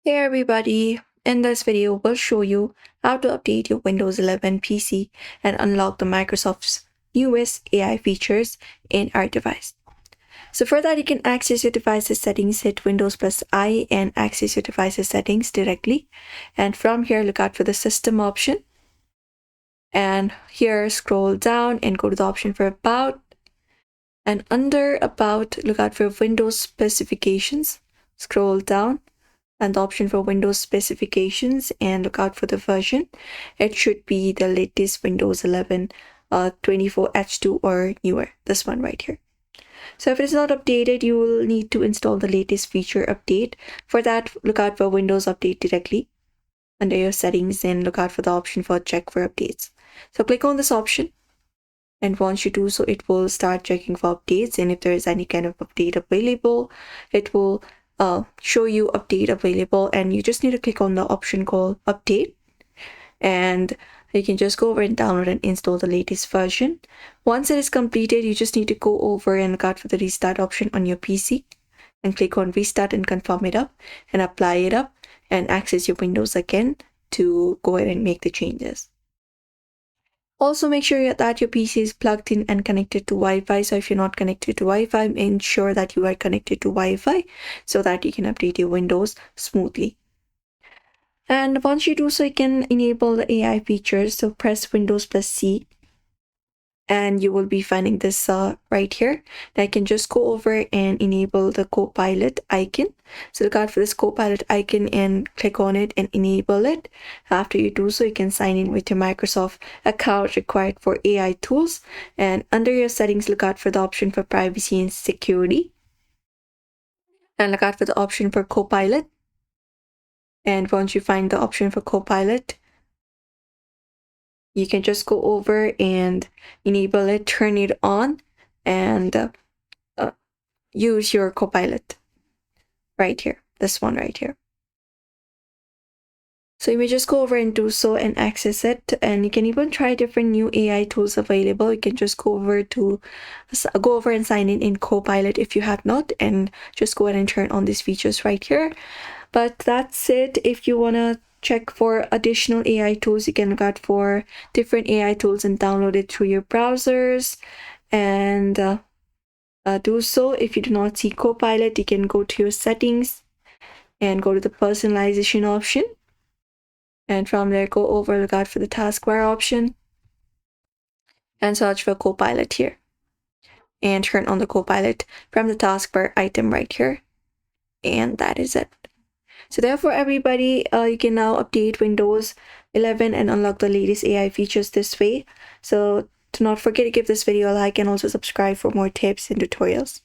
Hey everybody, in this video we'll show you how to update your Windows 11 PC and unlock the Microsoft's newest AI features in our device. So for that you can access your device's settings, hit Windows plus I and access your device's settings directly. And from here look out for the system option. And here scroll down and go to the option for About. And under About look out for Windows specifications. Scroll down and the option for Windows specifications and look out for the version. It should be the latest Windows 11 24H2 or newer, this one right here. So if it is not updated, you will need to install the latest feature update. For that, look out for Windows Update directly under your settings and look out for the option for check for updates. So click on this option, and once you do so, it will start checking for updates, and if there is any kind of update available, it will show you update available, and you just need to click on the option called update, and you can just go over and download and install the latest version. Once it is completed, you just need to go over and look out for the restart option on your PC and click on restart and confirm it up and apply it up and access your Windows again to go ahead and make the changes. Also, make sure that your PC is plugged in and connected to Wi-Fi. So if you're not connected to Wi-Fi, ensure that you are connected to Wi-Fi so that you can update your Windows smoothly. And once you do so, you can enable the AI features. So press Windows plus C and you will be finding this right here. I can just go over and enable the Copilot icon. So look out for this Copilot icon and click on it and enable it. After you do so, you can sign in with your Microsoft account required for AI tools. And under your settings, look out for the option for privacy and security. And look out for the option for Copilot. And once you find the option for Copilot, you can just go over and enable it, turn it on, and use your Copilot right here, this one right here. So you may just go over and do so and access it, and you can even try different new AI tools available. You can just go over and sign in Copilot if you have not, and just go ahead and turn on these features right here. But that's it. If you want to check for additional AI tools, you can look out for different AI tools and download it through your browsers and do so. If you do not see Copilot, you can go to your settings and go to the personalization option, and from there go over, look out for the taskbar option and search for Copilot here and turn on the Copilot from the taskbar item right here, and that is it. So therefore, everybody, you can now update Windows 11 and unlock the latest AI features this way. So do not forget to give this video a like and also subscribe for more tips and tutorials.